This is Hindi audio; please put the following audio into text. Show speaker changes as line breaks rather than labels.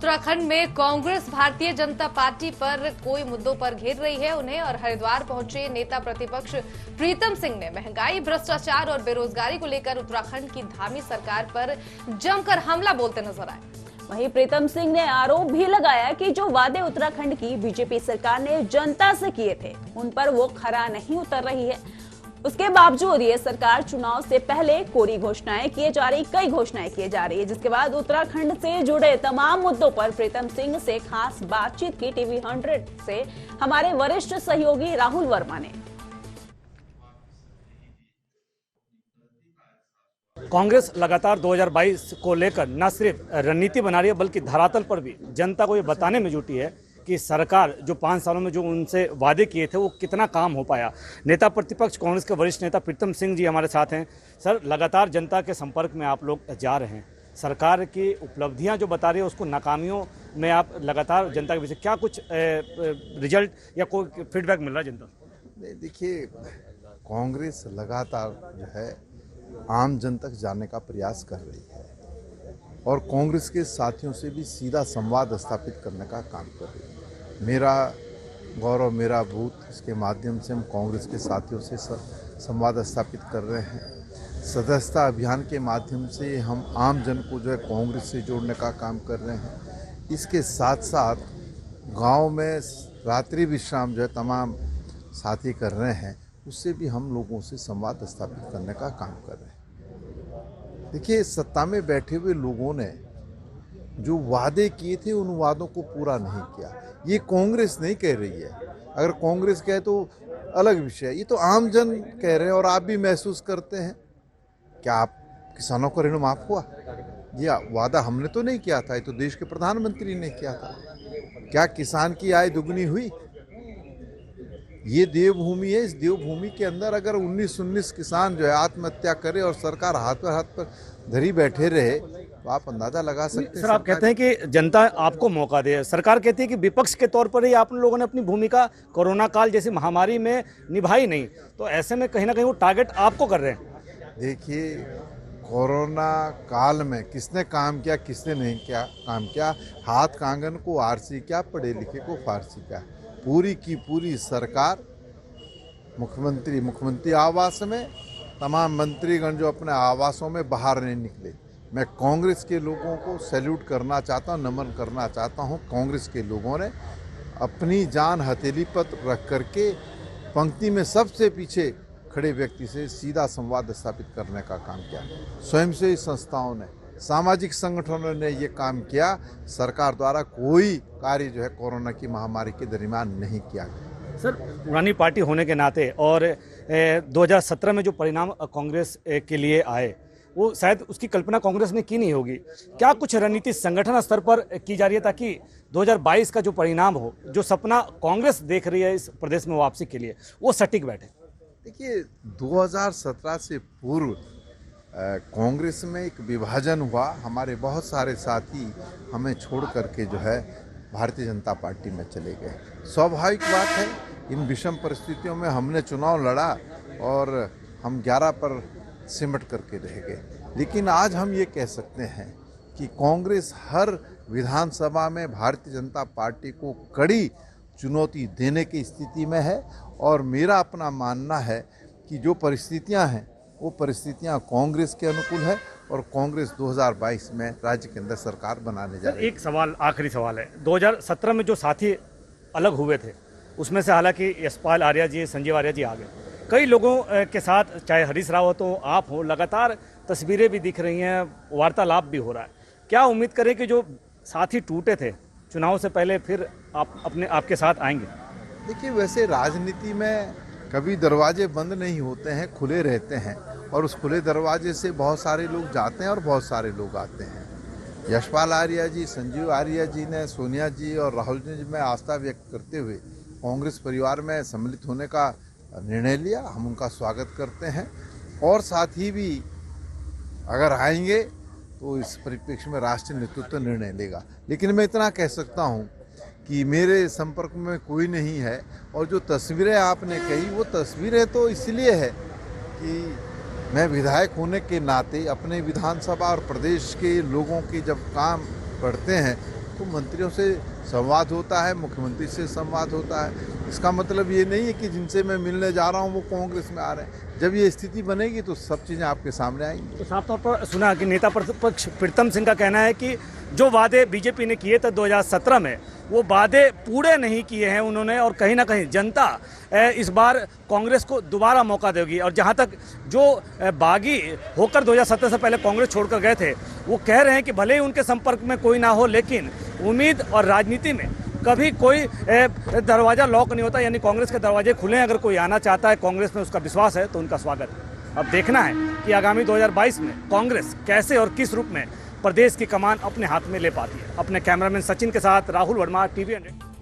उत्तराखंड में कांग्रेस भारतीय जनता पार्टी पर कई मुद्दों पर घेर रही है उन्हें और हरिद्वार पहुंचे नेता प्रतिपक्ष प्रीतम सिंह ने महंगाई, भ्रष्टाचार और बेरोजगारी को लेकर उत्तराखंड की धामी सरकार पर जमकर हमला बोलते नजर आए।
वहीं प्रीतम सिंह ने आरोप भी लगाया कि जो वादे उत्तराखंड की बीजेपी सरकार ने जनता से किए थे उन पर वो खरा नहीं उतर रही है। उसके बावजूद ये सरकार चुनाव से पहले कोरी घोषणाएं किए जा रही है, जिसके बाद उत्तराखंड से जुड़े तमाम मुद्दों पर प्रीतम सिंह से खास बातचीत की टीवी 100 से हमारे वरिष्ठ सहयोगी राहुल वर्मा ने।
कांग्रेस लगातार 2022 को लेकर न सिर्फ रणनीति बना रही है बल्कि धरातल पर भी जनता को ये बताने में जुटी है कि सरकार जो 5 सालों में जो उनसे वादे किए थे वो कितना काम हो पाया। नेता प्रतिपक्ष कांग्रेस के वरिष्ठ नेता प्रीतम सिंह जी हमारे साथ हैं। सर, लगातार जनता के संपर्क में आप लोग जा रहे हैं, सरकार की उपलब्धियां जो बता रही है उसको नाकामियों में आप लगातार जनता के पीछे, क्या कुछ रिजल्ट या कोई फीडबैक मिल रहा है जनता से?
देखिए, कांग्रेस लगातार जो है आम जन तक जाने का प्रयास कर रही है और कांग्रेस के साथियों से भी सीधा संवाद स्थापित करने का काम कर रही है। मेरा गौरव मेरा बूथ, इसके माध्यम से हम कांग्रेस के साथियों से संवाद स्थापित कर रहे हैं। सदस्यता अभियान के माध्यम से हम आम जन को जो है कांग्रेस से जोड़ने का काम कर रहे हैं। इसके साथ साथ गांव में रात्रि विश्राम जो है तमाम साथी कर रहे हैं, उससे भी हम लोगों से संवाद स्थापित करने का काम कर रहे हैं। देखिए, सत्ता में बैठे हुए लोगों ने जो वादे किए थे उन वादों को पूरा नहीं किया। ये कांग्रेस नहीं कह रही है, अगर कांग्रेस कहे तो अलग विषय है, ये तो आम जन कह रहे हैं और आप भी महसूस करते हैं। क्या आप किसानों का ऋण माफ हुआ? ये वादा हमने तो नहीं किया था, ये तो देश के प्रधानमंत्री ने किया था। क्या किसान की आय दुगनी हुई? ये देवभूमि है, इस देवभूमि के अंदर अगर 19 किसान जो है आत्महत्या करे और सरकार हाथ पर धरी बैठे रहे तो आप अंदाजा लगा सकते हैं।
सर, आप कहते हैं कि जनता आपको मौका दे, सरकार कहती है कि विपक्ष के तौर पर ही आप लोगों ने अपनी भूमिका कोरोना काल जैसी महामारी में निभाई नहीं, तो ऐसे में कहीं ना कहीं वो टारगेट आपको कर रहे हैं।
देखिए, कोरोना काल में किसने काम किया, किसने नहीं किया काम किया? हाथ कांगन को आरसी क्या, पढ़े लिखे को फारसी क्या। पूरी की पूरी सरकार मुख्यमंत्री आवास में, तमाम मंत्रीगण जो अपने आवासों में बाहर नहीं निकले। मैं कांग्रेस के लोगों को सैल्यूट करना चाहता हूँ, नमन करना चाहता हूँ। कांग्रेस के लोगों ने अपनी जान हथेली पर रख करके पंक्ति में सबसे पीछे खड़े व्यक्ति से सीधा संवाद स्थापित करने का काम किया। स्वयंसेवी संस्थाओं ने, सामाजिक संगठनों ने ये काम किया। सरकार द्वारा कोई कार्य जो है कोरोना की महामारी के दरमियान नहीं किया गया।
सर, पुरानी पार्टी होने के नाते और 2017 में जो परिणाम कांग्रेस के लिए आए वो शायद उसकी कल्पना कांग्रेस ने की नहीं होगी। क्या कुछ रणनीति संगठन स्तर पर की जा रही है ताकि 2022 का जो परिणाम हो, जो सपना कांग्रेस देख रही है इस प्रदेश में वापसी के लिए, वो सटीक बैठे?
देखिए, 2017 से पूर्व कांग्रेस में एक विभाजन हुआ। हमारे बहुत सारे साथी हमें छोड़ करके जो है भारतीय जनता पार्टी में चले गए। स्वाभाविक बात है, इन विषम परिस्थितियों में हमने चुनाव लड़ा और हम 11 पर सिमट करके रह गए। लेकिन आज हम ये कह सकते हैं कि कांग्रेस हर विधानसभा में भारतीय जनता पार्टी को कड़ी चुनौती देने की स्थिति में है और मेरा अपना मानना है कि जो परिस्थितियां हैं वो परिस्थितियां कांग्रेस के अनुकूल है और कांग्रेस 2022 में राज्य के अंदर सरकार बनाने जा रही है।
एक सवाल, आखिरी सवाल है, 2017 में जो साथी अलग हुए थे उसमें से हालांकि यशपाल आर्या जी, संजीव आर्या जी आ गए। कई लोगों के साथ, चाहे हरीश रावत हो, आप हो, लगातार तस्वीरें भी दिख रही हैं, वार्तालाप भी हो रहा है। क्या उम्मीद करें कि जो साथी टूटे थे चुनाव से पहले फिर आपके साथ आएंगे?
देखिए, वैसे राजनीति में कभी दरवाजे बंद नहीं होते हैं, खुले रहते हैं और उस खुले दरवाजे से बहुत सारे लोग जाते हैं और बहुत सारे लोग आते हैं। यशपाल आर्या जी, संजीव आर्या जी ने सोनिया जी और राहुल जी में आस्था व्यक्त करते हुए कांग्रेस परिवार में सम्मिलित होने का निर्णय लिया। हम उनका स्वागत करते हैं और साथ ही भी अगर आएंगे तो इस परिप्रेक्ष्य में राष्ट्रीय नेतृत्व निर्णय लेगा। लेकिन मैं इतना कह सकता हूं कि मेरे संपर्क में कोई नहीं है और जो तस्वीरें आपने कही वो तस्वीरें तो इसलिए है कि मैं विधायक होने के नाते अपने विधानसभा और प्रदेश के लोगों के जब काम पढ़ते हैं तो मंत्रियों से संवाद होता है, मुख्यमंत्री से संवाद होता है। इसका मतलब ये नहीं है कि जिनसे मैं मिलने जा रहा हूँ वो कांग्रेस में आ रहे हैं। जब ये स्थिति बनेगी तो सब चीज़ें आपके सामने आएंगी।
तो साफ तौर पर सुना कि नेता प्रतिपक्ष प्रीतम सिंह का कहना है कि जो वादे बीजेपी ने किए थे 2017 में, वो वादे पूरे नहीं किए हैं उन्होंने, और कहीं ना कहीं जनता इस बार कांग्रेस को दोबारा मौका देगी। और जहां तक जो बागी होकर 2017 से पहले कांग्रेस छोड़कर गए थे, वो कह रहे हैं कि भले ही उनके संपर्क में कोई ना हो, लेकिन उम्मीद और राजनीति में कभी कोई दरवाजा लॉक नहीं होता, यानी कांग्रेस के दरवाजे खुले हैं। अगर कोई आना चाहता है, कांग्रेस में उसका विश्वास है, तो उनका स्वागत है। अब देखना है कि आगामी 2022 में कांग्रेस कैसे और किस रूप में प्रदेश की कमान अपने हाथ में ले पाती है। अपने कैमरामैन सचिन के साथ राहुल वर्मा, TV 100।